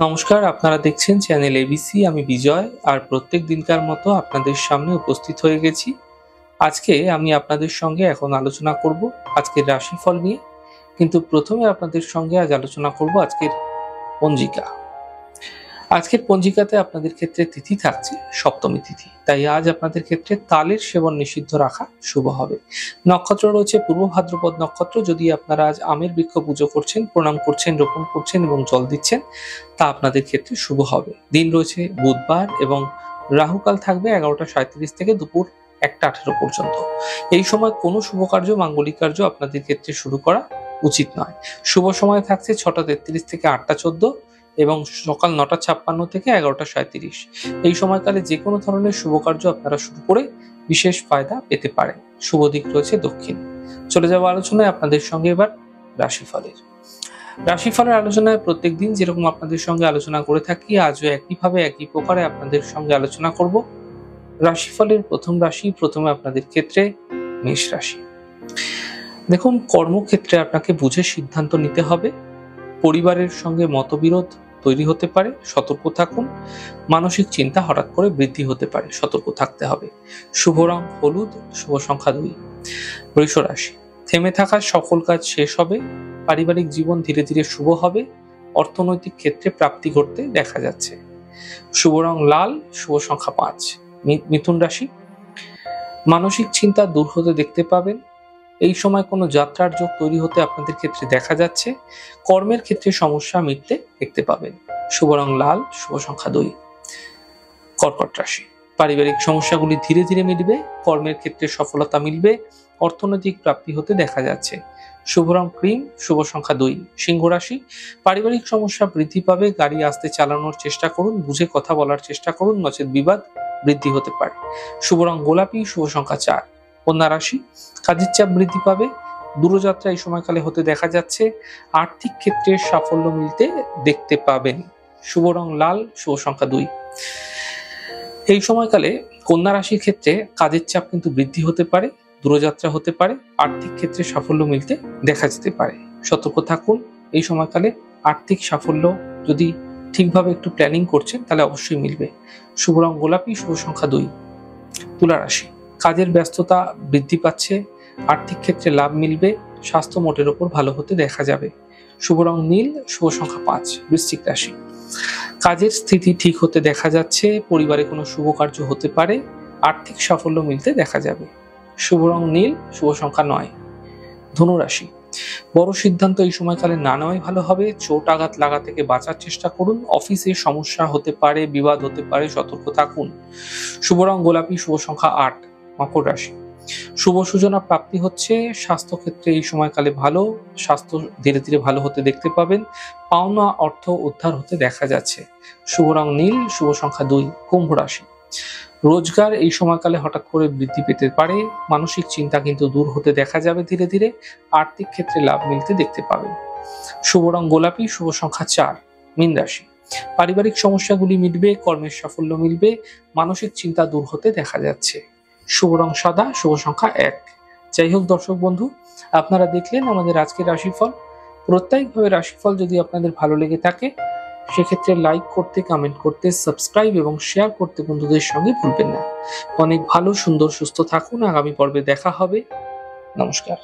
নমস্কার, আপনারা দেখছেন চ্যানেল এবিসি। আমি বিজয়, আর প্রত্যেক দিনকার মতো আপনাদের সামনে উপস্থিত হয়ে গেছি। আজকে আমি আপনাদের সঙ্গে এখন আলোচনা করব আজকের রাশিফল নিয়ে। কিন্তু প্রথমে আপনাদের সঙ্গে আজ আলোচনা করব আজকের পঞ্জিকা। আজকের পঞ্জিকাতে আপনাদের ক্ষেত্রে তিথি থাকছে সপ্তমী তিথি, তাই আজ আপনাদের ক্ষেত্রে তালের সেবন নিষিদ্ধ রাখা শুভ হবে। নক্ষত্র রয়েছে পূর্ব ভাদ্রপদ নক্ষত্র। যদি আপনারা আজ আমের বৃক্ষ পুজো করছেন, প্রণাম করছেন, রোপণ করছেন এবং জল দিচ্ছেন, তা আপনাদের ক্ষেত্রে শুভ হবে। দিন রয়েছে বুধবার এবং রাহুকাল থাকবে 11:37 থেকে দুপুর 1:18 পর্যন্ত। এই সময় কোনো শুভ কার্য, মাঙ্গলিক কার্য আপনাদের ক্ষেত্রে শুরু করা উচিত নয়। শুভ সময় থাকছে 6:33 থেকে 8:14 এবং সকাল 9:56 থেকে 11:37। এই সময়কালে যে কোনো ধরনের শুভ কার্য আপনারা শুরু করে বিশেষ ফায়দা পেতে পারেন। শুভ দিক রয়েছে দক্ষিণ। চলে যাওয়া আলোচনায় আপনাদের সঙ্গে এবার রাশিফলের আলোচনায় প্রত্যেকদিন যেরকম আপনাদের সঙ্গে আলোচনা করে থাকি, আজও একইভাবে একই প্রকারে আপনাদের সঙ্গে আলোচনা করব। রাশিফলের প্রথম রাশি, প্রথমে আপনাদের ক্ষেত্রে মেষ রাশি। দেখুন, কর্মক্ষেত্রে আপনাকে বুঝে সিদ্ধান্ত নিতে হবে। পরিবারের সঙ্গে মতবিরোধ তৈরি হতে পারে, সতর্ক থাকুন। মানসিক চিন্তা হঠাৎ করে বৃদ্ধি হতে পারে, সতর্ক থাকতে হবে। শুভ রং হলুদ, শুভ সংখ্যা 2। বৃষ রাশি, থেমে থাকা সকল কাজ শেষ হবে। পারিবারিক জীবন ধীরে ধীরে শুভ হবে। অর্থনৈতিক ক্ষেত্রে প্রাপ্তি ঘটতে দেখা যাচ্ছে। শুভ রং লাল, শুভ সংখ্যা 5। মিথুন রাশি, মানসিক চিন্তা দূর হতে দেখতে পাবেন। এই সময় কোনো যাত্রার যোগ তৈরি হতে আপনাদের ক্ষেত্রে দেখা যাচ্ছে। কর্মের ক্ষেত্রে সমস্যা মিটতে দেখতে পাবেন। শুভ রং লাল, শুভ সংখ্যা 2। কর্কট রাশি, পারিবারিক সমস্যাগুলি ধীরে ধীরে মিটবে। কর্মের ক্ষেত্রে সফলতা মিলবে। অর্থনৈতিক প্রাপ্তি হতে দেখা যাচ্ছে। শুভ রং ক্রিম, শুভ সংখ্যা 2। সিংহ রাশি, পারিবারিক সমস্যা বৃদ্ধি পাবে। গাড়ি আস্তে চালানোর চেষ্টা করুন, বুঝে কথা বলার চেষ্টা করুন, নচেত বিবাদ বৃদ্ধি হতে পারে। শুভ রং গোলাপি, শুভ সংখ্যা 4। কন্যা রাশি, কাজের চাপ বৃদ্ধি পাবে। দূরযাত্রা এই সময়কালে হতে দেখা যাচ্ছে। আর্থিক ক্ষেত্রে সাফল্য মিলতে দেখতে পাবেন। শুভ রং লাল, শুভ সংখ্যা 2। এই সময়কালে কন্যা রাশির ক্ষেত্রে কাজের চাপ কিন্তু বৃদ্ধি হতে পারে, দূরযাত্রা হতে পারে, আর্থিক ক্ষেত্রে সাফল্য মিলতে দেখা যেতে পারে। সতর্ক থাকুন। এই সময়কালে আর্থিক সাফল্য যদি ঠিকভাবে একটু প্ল্যানিং করছেন তাহলে অবশ্যই মিলবে। শুভ রং গোলাপি, শুভ সংখ্যা 2। তুলা রাশি, কাজের ব্যস্ততা বৃদ্ধি পাচ্ছে। আর্থিক ক্ষেত্রে লাভ মিলবে। স্বাস্থ্য মোটের ওপর ভালো হতে দেখা যাবে। শুভ রং নীল, শুভ সংখ্যা 5। বৃশ্চিক রাশি, কাজের স্থিতি ঠিক হতে দেখা যাচ্ছে। পরিবারে কোনো শুভ কার্য হতে পারে। আর্থিক সাফল্য মিলতে দেখা যাবে। শুভ রং নীল, শুভ সংখ্যা 9। ধনু রাশি, বড় সিদ্ধান্ত এই সময়কালে না নেওয়াই ভালো হবে। চোট আঘাত লাগা থেকে বাঁচার চেষ্টা করুন। অফিসে সমস্যা হতে পারে, বিবাদ হতে পারে, সতর্ক থাকুন। শুভ রং গোলাপি, শুভ সংখ্যা 8। মকর রাশি, শুভ সূচনা প্রাপ্তি হচ্ছে। স্বাস্থ্য ক্ষেত্রে এই সময়কালে ভালো। স্বাস্থ্য ধীরে ধীরে ভালো হতে দেখতে পাবেন। পাওনা অর্থ উদ্ধার হতে দেখা যাচ্ছে। শুভ রং নীল, শুভ সংখ্যা 2। কুম্ভ রাশি, রোজগার এই সময়কালে হঠাৎ করে বৃদ্ধি পেতে পারে। মানসিক চিন্তা কিন্তু দূর হতে দেখা যাবে ধীরে ধীরে। আর্থিক ক্ষেত্রে লাভ মিলতে দেখতে পাবেন। শুভ রং গোলাপি, শুভ সংখ্যা 4। মীন রাশি, পারিবারিক সমস্যাগুলি মিটবে। কর্মের সাফল্য মিলবে। মানসিক চিন্তা দূর হতে দেখা যাচ্ছে। শুভ রং সাদা, শুভ সংখ্যা 1। যাই হোক দর্শক বন্ধু, আপনারা দেখলেন আমাদের আজকের রাশিফল। প্রত্যেকভাবে রাশিফল যদি আপনাদের ভালো লেগে থাকে, সেক্ষেত্রে লাইক করতে, কমেন্ট করতে, সাবস্ক্রাইব এবং শেয়ার করতে বন্ধুদের সঙ্গে ভুলবেন না। অনেক ভালো, সুন্দর, সুস্থ থাকুন। আগামী পর্বে দেখা হবে। নমস্কার।